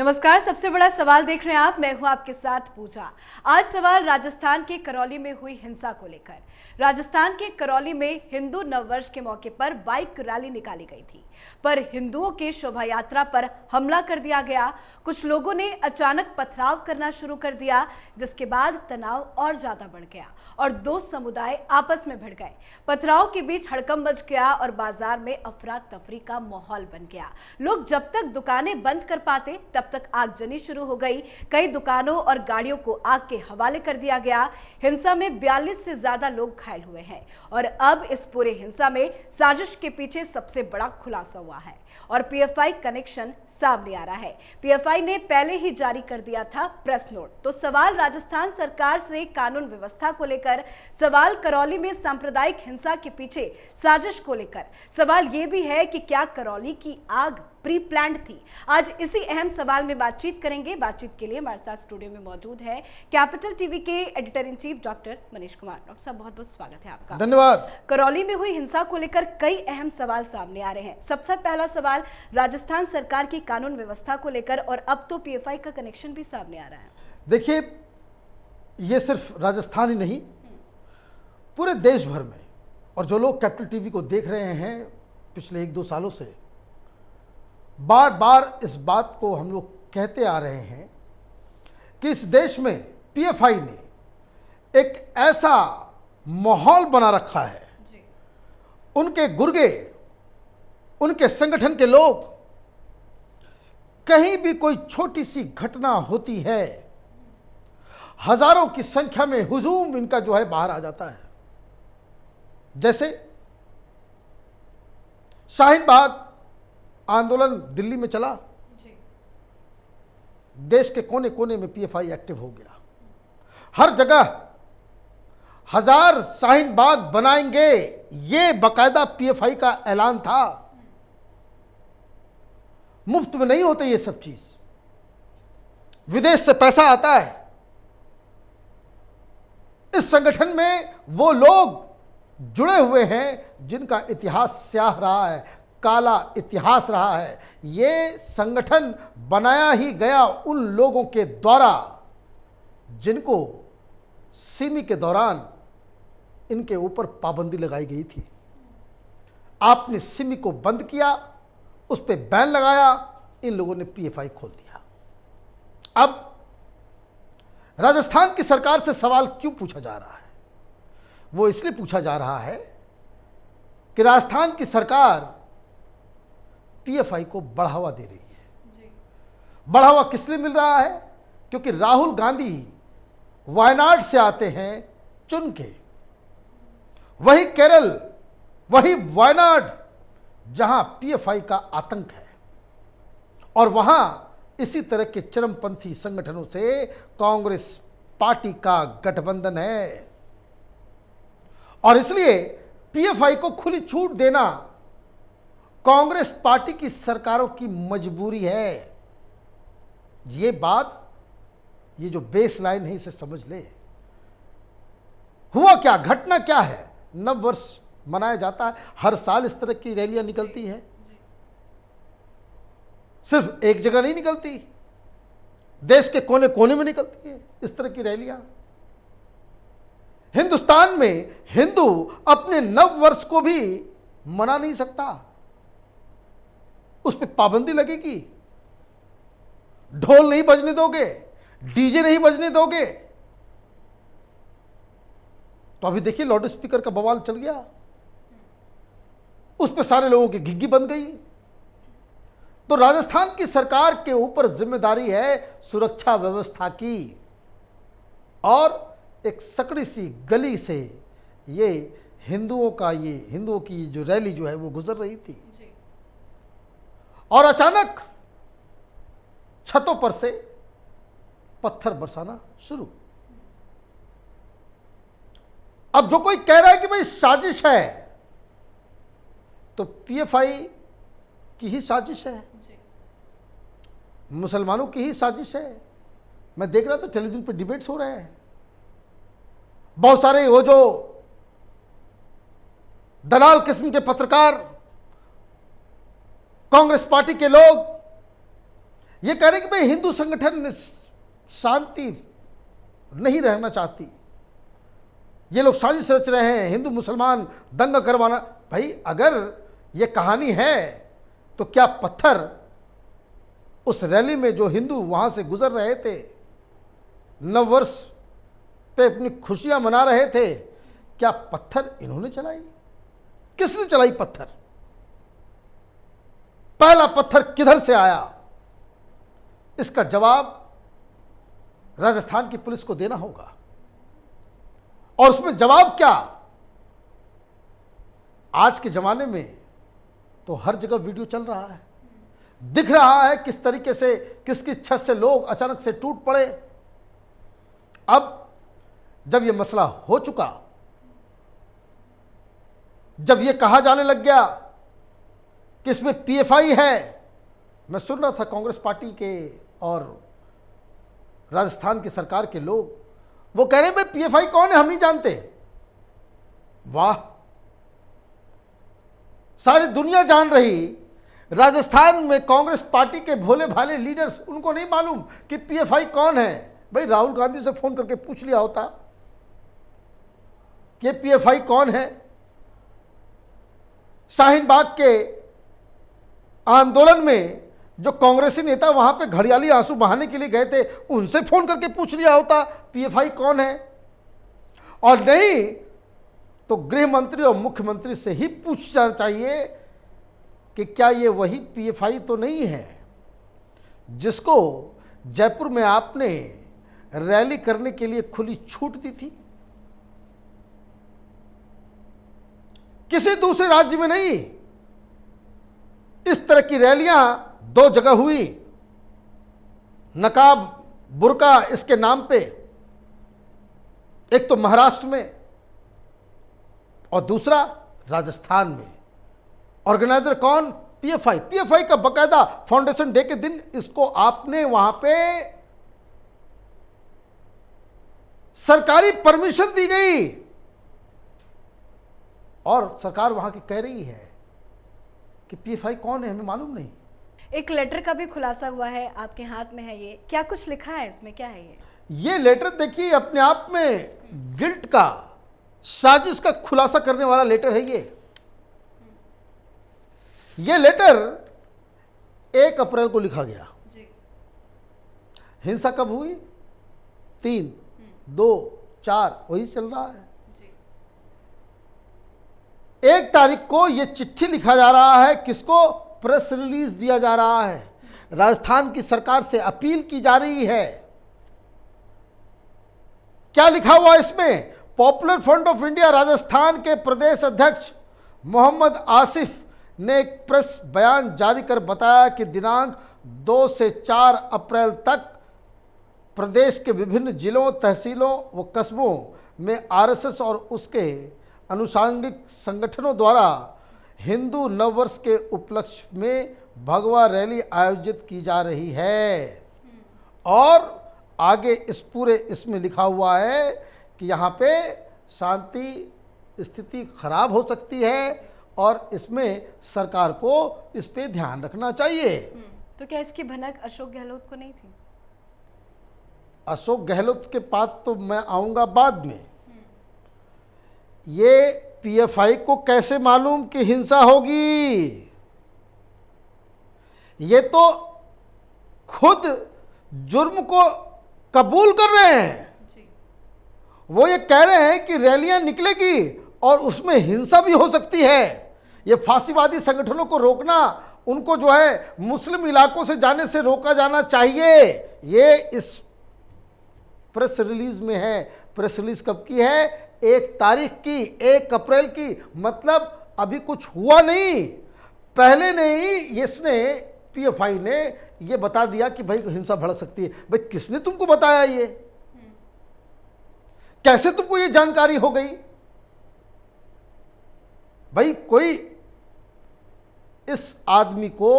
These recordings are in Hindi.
नमस्कार। सबसे बड़ा सवाल देख रहे हैं आप, मैं हूं आपके साथ पूजा। आज सवाल राजस्थान के करौली में हुई हिंसा को लेकर। राजस्थान के करौली में हिंदू नववर्ष के मौके पर बाइक रैली निकाली गई थी, पर हिंदुओं के शोभा यात्रा पर हमला कर दिया गया। कुछ लोगों ने अचानक पथराव करना शुरू कर दिया, जिसके बाद तनाव और ज्यादा बढ़ गया और दो समुदाय आपस में भिड़ गए। पथराव के बीच हड़कंप मच गया और बाजार में अफरा तफरी का माहौल बन गया। लोग जब तक दुकानें बंद कर पाते तब तक आगजनी शुरू हो गई। कई दुकानों और गाड़ियों को आग के हवाले कर दिया गया। हिंसा में 42 से ज्यादा लोग घायल हुए हैं और अब इस पूरे हिंसा में साजिश के पीछे सबसे बड़ा खुलासा हुआ है और पीएफआई कनेक्शन सामने आ रहा है। पीएफआई ने पहले ही जारी कर दिया था प्रेस नोट। तो सवाल राजस्थान सरकार से कानून व्यवस्था को लेकर, सवाल करौली में सांप्रदायिक हिंसा के पीछे साजिश को लेकर, सवाल यह भी है कि क्या करौली की आग प्री प्लान्ड थी। आज इसी अहम सवाल में बातचीत करेंगे। बातचीत के लिए हमारे साथ स्टूडियो में मौजूद है कैपिटल टीवी के editor in chief doctor Manish Kumar. Doctor साहब, बहुत बहुत स्वागत है आपका। धन्यवाद। करौली में हुई हिंसा को लेकर कई अहम सवाल सामने आ रहे हैं। सबसे पहला सवाल राजस्थान सरकार की कानून व्यवस्था को लेकर, और अब तो पीएफआई का कनेक्शन भी सामने आ रहा है। देखिए, ये सिर्फ राजस्थान ही नहीं, पूरे देश भर में, और जो लोग कैपिटल टीवी को देख रहे हैं पिछले 1-2 सालों से, बार बार इस बात को हम लोग कहते आ रहे हैं कि इस देश में पीएफआई ने एक ऐसा माहौल बना रखा है जी। उनके गुर्गे, उनके संगठन के लोग, कहीं भी कोई छोटी सी घटना होती है, हजारों की संख्या में हुजूम इनका जो है बाहर आ जाता है। जैसे शाहीन बाग आंदोलन दिल्ली में चला जी। देश के कोने कोने में पीएफआई एक्टिव हो गया। हर जगह 1000 शाहीन बाग बनाएंगे, ये बाकायदा पीएफआई का ऐलान था। मुफ्त में नहीं होते ये सब चीज, विदेश से पैसा आता है। इस संगठन में वो लोग जुड़े हुए हैं जिनका इतिहास स्याह रहा है, काला इतिहास रहा है। ये संगठन बनाया ही गया उन लोगों के द्वारा जिनको सिमी के दौरान इनके ऊपर पाबंदी लगाई गई थी। आपने सिमी को बंद किया, उस पर बैन लगाया, इन लोगों ने पीएफआई खोल दिया। अब राजस्थान की सरकार से सवाल क्यों पूछा जा रहा है? वो इसलिए पूछा जा रहा है कि राजस्थान की सरकार पीएफआई को बढ़ावा दे रही है जी। बढ़ावा किस लिए मिल रहा है? क्योंकि राहुल गांधी वायनाड से आते हैं चुन के, वही केरल, वही वायनाड जहां पीएफआई का आतंक है, और वहां इसी तरह के चरमपंथी संगठनों से कांग्रेस पार्टी का गठबंधन है। और इसलिए पीएफआई को खुली छूट देना कांग्रेस पार्टी की सरकारों की मजबूरी है। ये बात, ये जो बेस लाइन है, इसे समझ ले। हुआ क्या, घटना क्या है? नव वर्ष मनाया जाता है, हर साल इस तरह की रैलियां निकलती है। सिर्फ एक जगह नहीं निकलती, देश के कोने कोने में निकलती है इस तरह की रैलियां। हिंदुस्तान में हिंदू अपने नव वर्ष को भी मना नहीं सकता, उस पर पाबंदी लगेगी। ढोल नहीं बजने दोगे, डीजे नहीं बजने दोगे, तो अभी देखिए लाउड स्पीकर का बवाल चल गया, उस पर सारे लोगों की घिग्गी बन गई। तो राजस्थान की सरकार के ऊपर जिम्मेदारी है सुरक्षा व्यवस्था की, और एक सकड़ी सी गली से ये हिंदुओं की जो रैली जो है वो गुजर रही थी जी। और अचानक छतों पर से पत्थर बरसाना शुरू। अब जो कोई कह रहा है कि भाई साजिश है, तो पीएफआई की ही साजिश है जी। मुसलमानों की ही साजिश है। मैं देख रहा था टेलीविजन पर डिबेट्स हो रहे हैं, बहुत सारे वो जो दलाल किस्म के पत्रकार, कांग्रेस पार्टी के लोग ये कह रहे कि भाई हिंदू संगठन शांति नहीं रहना चाहती, ये लोग साजिश रच रहे हैं, हिंदू मुसलमान दंगा करवाना। भाई अगर ये कहानी है तो क्या पत्थर उस रैली में जो हिंदू वहां से गुजर रहे थे, नववर्ष पे अपनी खुशियां मना रहे थे, क्या पत्थर इन्होंने चलाई? किसने चलाई पत्थर? पहला पत्थर किधर से आया? इसका जवाब राजस्थान की पुलिस को देना होगा। और उसमें जवाब क्या? आज के जमाने में तो हर जगह वीडियो चल रहा है, दिख रहा है किस तरीके से किसकी छत से लोग अचानक से टूट पड़े। अब जब यह मसला हो चुका, जब यह कहा जाने लग गया कि इसमें पीएफआई है, मैं सुन रहा था कांग्रेस पार्टी के और राजस्थान की सरकार के लोग, वो कह रहे हैं भाई पीएफआई कौन है, हम नहीं जानते। वाह, सारी दुनिया जान रही, राजस्थान में कांग्रेस पार्टी के भोले भाले लीडर्स, उनको नहीं मालूम कि पीएफआई कौन है। भाई राहुल गांधी से फोन करके पूछ लिया होता कि पीएफआई कौन है। शाहीन बाग के आंदोलन में जो कांग्रेसी नेता वहां पे घड़ियाली आंसू बहाने के लिए गए थे, उनसे फोन करके पूछ लिया होता पीएफआई कौन है। और नहीं तो गृह मंत्री और मुख्यमंत्री से ही पूछना चाहिए कि क्या ये वही पीएफआई तो नहीं है जिसको जयपुर में आपने रैली करने के लिए खुली छूट दी थी? किसी दूसरे राज्य में नहीं। इस तरह की रैलियां दो जगह हुई, नकाब बुर्का इसके नाम पे, एक तो महाराष्ट्र में और दूसरा राजस्थान में। ऑर्गेनाइजर कौन? पीएफआई। पीएफआई का बकायदा फाउंडेशन डे के दिन इसको आपने वहां पे सरकारी परमिशन दी गई और सरकार वहां की कह रही है कि पीएफआई कौन है हमें मालूम नहीं। एक लेटर का भी खुलासा हुआ है, आपके हाथ में है, ये क्या कुछ लिखा है इसमें, क्या है ये लेटर? देखिए अपने आप में गिल्ट का, साजिश का खुलासा करने वाला लेटर है ये लेटर 1 अप्रैल को लिखा गया जी। हिंसा कब हुई? 3, 2, 4 वही चल रहा है जी। 1 तारीख को यह चिट्ठी लिखा जा रहा है। किसको? प्रेस रिलीज दिया जा रहा है, राजस्थान की सरकार से अपील की जा रही है। क्या लिखा हुआ इसमें? Popular front of India Rajasthan के प्रदेश अध्यक्ष मोहम्मद आसिफ ने एक प्रेस बयान जारी कर बताया कि दिनांक 2 से 4 अप्रैल तक प्रदेश के विभिन्न जिलों, तहसीलों व कस्बों में आरएसएस और उसके अनुषंगिक संगठनों द्वारा हिंदू नववर्ष के उपलक्ष्य में भगवा रैली आयोजित की जा रही है। और आगे इसमें लिखा हुआ है कि यहाँ पे शांति स्थिति खराब हो सकती है और इसमें सरकार को इस पे ध्यान रखना चाहिए। तो क्या इसकी भनक अशोक गहलोत को नहीं थी? अशोक गहलोत के पास तो मैं आऊंगा बाद में। ये पीएफआई को कैसे मालूम कि हिंसा होगी? ये तो खुद जुर्म को कबूल कर रहे हैं जी। वो ये कह रहे हैं कि रैलियां निकलेगी और उसमें हिंसा भी हो सकती है। ये फांसीवादी संगठनों को रोकना, उनको जो है मुस्लिम इलाकों से जाने से रोका जाना चाहिए। ये इस प्रेस रिलीज में है। प्रेस रिलीज कब की है? 1 तारीख की, 1 अप्रैल की। मतलब अभी कुछ हुआ नहीं, पहले नहीं इसने पीएफआई ने ये बता दिया कि भाई हिंसा भड़क सकती है। भाई किसने तुमको बताया? ये कैसे तुमको ये जानकारी हो गई? भाई कोई इस आदमी को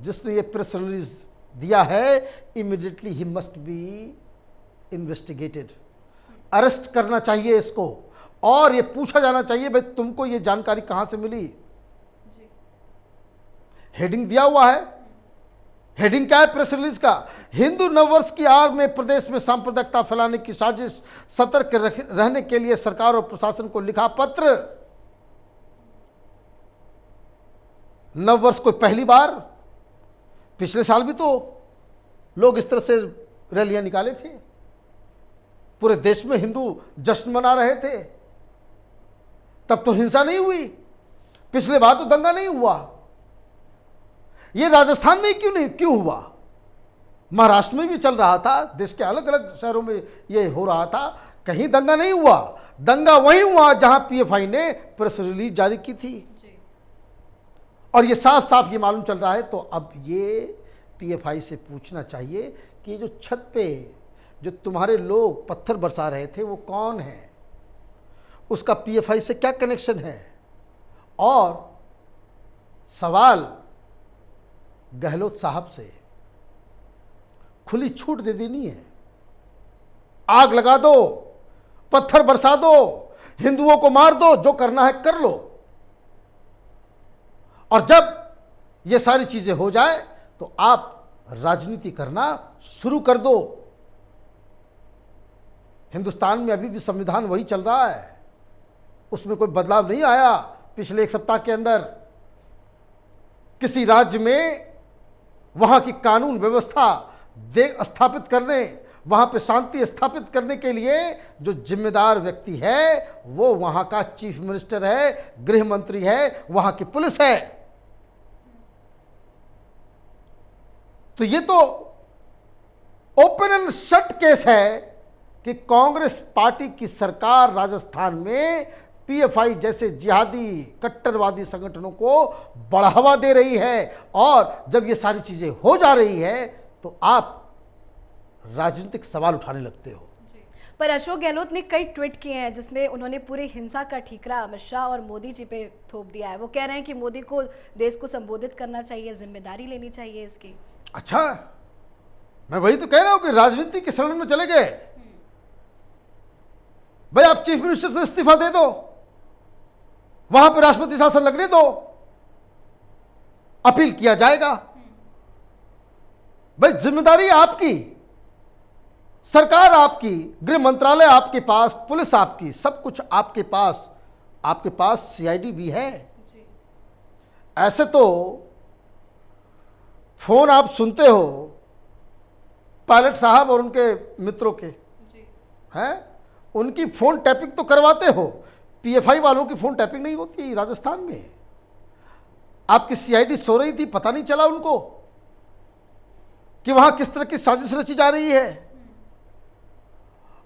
जिसने ये प्रेस रिलीज दिया है, immediately he must be investigated, arrest करना चाहिए इसको और ये पूछा जाना चाहिए भाई तुमको ये जानकारी कहां से मिली? जी। हेडिंग दिया हुआ है हेडिंग क्या है प्रेस रिलीज का? हिंदू नववर्ष की आड़ में प्रदेश में सांप्रदायिकता फैलाने की साजिश, सतर्क रहने के लिए सरकार और प्रशासन को लिखा पत्र। नववर्ष कोई पहली बार? पिछले साल भी तो लोग इस तरह से रैलियां निकाले थे, पूरे देश में हिंदू जश्न मना रहे थे, तब तो हिंसा नहीं हुई। पिछले बार तो दंगा नहीं हुआ। ये राजस्थान में क्यों हुआ? महाराष्ट्र में भी चल रहा था, देश के अलग अलग शहरों में ये हो रहा था, कहीं दंगा नहीं हुआ। दंगा वहीं हुआ जहां पीएफआई ने प्रेस रिलीज जारी की थी और ये साफ साफ ये मालूम चल रहा है। तो अब ये पीएफआई से पूछना चाहिए कि जो छत पे जो तुम्हारे लोग पत्थर बरसा रहे थे वो कौन है, उसका पीएफआई से क्या कनेक्शन है। और सवाल गहलोत साहब से खुली छूट दे देनी है, आग लगा दो, पत्थर बरसा दो, हिंदुओं को मार दो, जो करना है कर लो। और जब ये सारी चीजें हो जाए तो आप राजनीति करना शुरू कर दो। हिंदुस्तान में अभी भी संविधान वही चल रहा है, उसमें कोई बदलाव नहीं आया पिछले एक सप्ताह के अंदर। किसी राज्य में वहां की कानून व्यवस्था स्थापित करने, वहां पे शांति स्थापित करने के लिए जो जिम्मेदार व्यक्ति है वो वहां का चीफ मिनिस्टर है, गृह मंत्री है, वहां की पुलिस है। तो ये तो ओपन एंड शट केस है कि कांग्रेस पार्टी की सरकार राजस्थान में पीएफआई जैसे जिहादी कट्टरवादी संगठनों को बढ़ावा दे रही है। और जब ये सारी चीजें हो जा रही है तो आप राजनीतिक सवाल उठाने लगते हो। पर अशोक गहलोत ने कई ट्वीट किए हैं जिसमें उन्होंने पूरी हिंसा का ठीकरा अमित शाह और मोदी जी पे थोप दिया है। वो कह रहे हैं कि मोदी को देश को संबोधित करना चाहिए, जिम्मेदारी लेनी चाहिए इसकी। अच्छा, मैं वही तो कह रहा हूं कि राजनीति के शरण में चले गए। भाई आप चीफ मिनिस्टर से इस्तीफा दे दो, वहां पर राष्ट्रपति शासन लगने दो, अपील किया जाएगा। भाई जिम्मेदारी आपकी, सरकार आपकी, गृह मंत्रालय आपके पास, पुलिस आपकी, सब कुछ आपके पास सीआईडी भी है। ऐसे तो फोन आप सुनते हो पायलट साहब और उनके मित्रों के, हैं? उनकी फोन टैपिंग तो करवाते हो, पीएफआई वालों की फोन टैपिंग नहीं होती राजस्थान में। आपकी सीआईडी सो रही थी, पता नहीं चला उनको कि वहां किस तरह की साजिश रची जा रही है।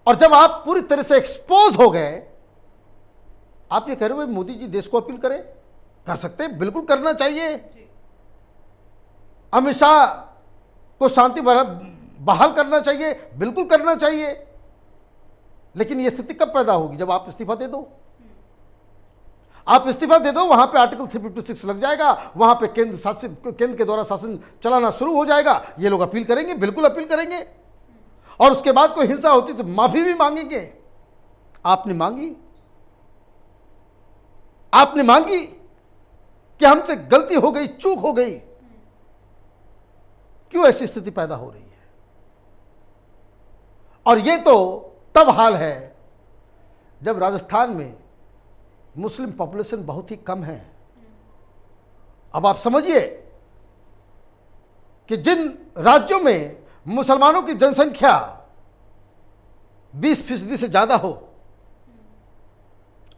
और जब आप पूरी तरह से एक्सपोज हो गए, आप ये कह रहे हो मोदी जी देश को अपील करें, कर सकते हैं, बिल्कुल करना चाहिए। अमित शाह को शांति बहाल करना चाहिए, बिल्कुल करना चाहिए। लेकिन यह स्थिति कब पैदा होगी? जब आप इस्तीफा दे दो। आप इस्तीफा दे दो, वहां पे आर्टिकल 356 लग जाएगा, वहां पे केंद्र के द्वारा शासन चलाना शुरू हो जाएगा। ये लोग अपील करेंगे, बिल्कुल अपील करेंगे। और उसके बाद कोई हिंसा होती तो माफी भी मांगेंगे। आपने मांगी कि हमसे गलती हो गई, चूक हो गई। क्यों ऐसी स्थिति पैदा हो रही है? और ये तो तब हाल है जब राजस्थान में मुस्लिम पॉपुलेशन बहुत ही कम है। अब आप समझिए कि जिन राज्यों में मुसलमानों की जनसंख्या 20% से ज्यादा हो,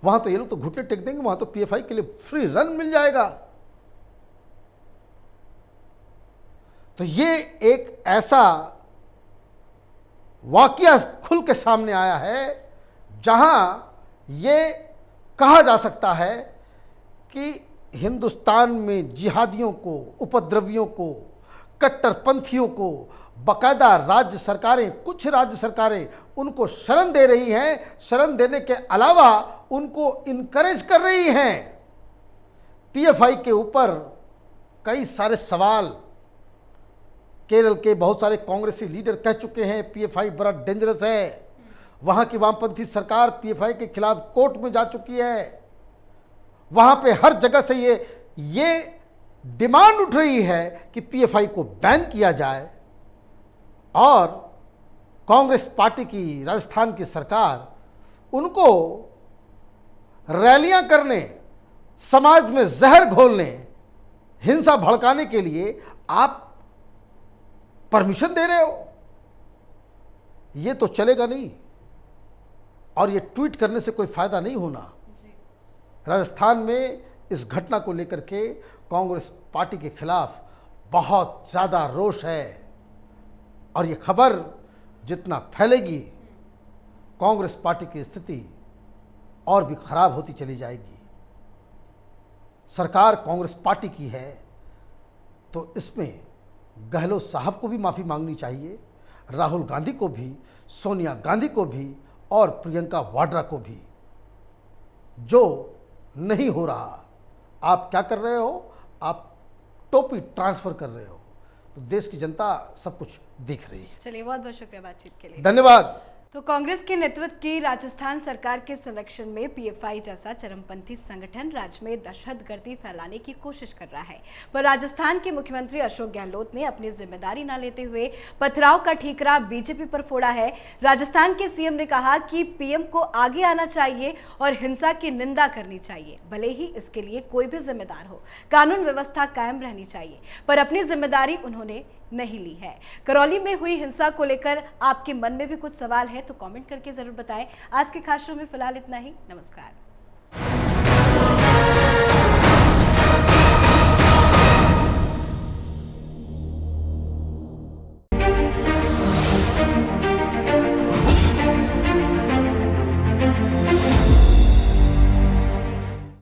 वहां तो ये लोग तो घुटने टेक देंगे, वहां तो पीएफआई के लिए फ्री रन मिल जाएगा। तो ये एक ऐसा वाकया खुल के सामने आया है जहां ये कहा जा सकता है कि हिंदुस्तान में जिहादियों को, उपद्रवियों को, कट्टरपंथियों को बाकायदा राज्य सरकारें, कुछ राज्य सरकारें उनको शरण दे रही हैं। शरण देने के अलावा उनको इनकरेज कर रही हैं। पीएफआई के ऊपर कई सारे सवाल केरल के बहुत सारे कांग्रेसी लीडर कह चुके हैं, पीएफआई बड़ा डेंजरस है। वहां की वामपंथी सरकार पीएफआई के खिलाफ कोर्ट में जा चुकी है। वहां पे हर जगह से ये डिमांड उठ रही है कि पीएफआई को बैन किया जाए और कांग्रेस पार्टी की राजस्थान की सरकार उनको रैलियां करने, समाज में जहर घोलने, हिंसा भड़काने के लिए आप परमिशन दे रहे हो। ये तो चलेगा नहीं और ये ट्वीट करने से कोई फायदा नहीं होना। राजस्थान में इस घटना को लेकर के कांग्रेस पार्टी के खिलाफ बहुत ज़्यादा रोष है और ये खबर जितना फैलेगी कांग्रेस पार्टी की स्थिति और भी खराब होती चली जाएगी। सरकार कांग्रेस पार्टी की है तो इसमें गहलोत साहब को भी माफ़ी मांगनी चाहिए, राहुल गांधी को भी, सोनिया गांधी को भी और प्रियंका वाड्रा को भी। जो नहीं हो रहा, आप क्या कर रहे हो? आप टोपी ट्रांसफर कर रहे हो। तो देश की जनता सब कुछ देख रही है। चलिए, बहुत बहुत शुक्रिया बातचीत के लिए। धन्यवाद। तो कांग्रेस के नेतृत्व की राजस्थान सरकार के संरक्षण में पीएफआई जैसा चरमपंथी संगठन राज्य में दहशतगर्दी फैलाने की कोशिश कर रहा है, पर राजस्थान के मुख्यमंत्री अशोक गहलोत ने अपनी जिम्मेदारी न लेते हुए पथराव का ठीकरा बीजेपी पर फोड़ा है। राजस्थान के सीएम ने कहा कि पीएम को आगे आना चाहिए और हिंसा की निंदा करनी चाहिए, भले ही इसके लिए कोई भी जिम्मेदार हो। कानून व्यवस्था कायम रहनी चाहिए, पर अपनी जिम्मेदारी उन्होंने नहीं ली है। करौली में हुई हिंसा को लेकर आपके मन में भी कुछ सवाल है तो कमेंट करके जरूर बताएं। आज के खास शो में फिलहाल इतना ही। नमस्कार।